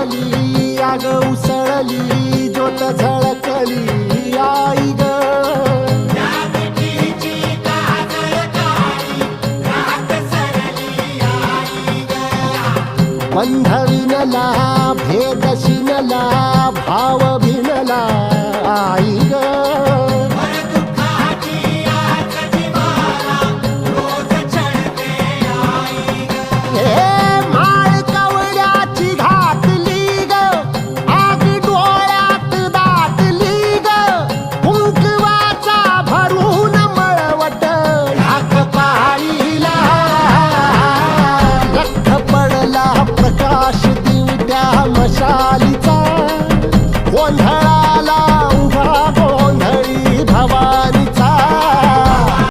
उमटली आग उसळली ज्योत झळकली आई ग बंध विनला भेद शिनला भाव भिनला आई ग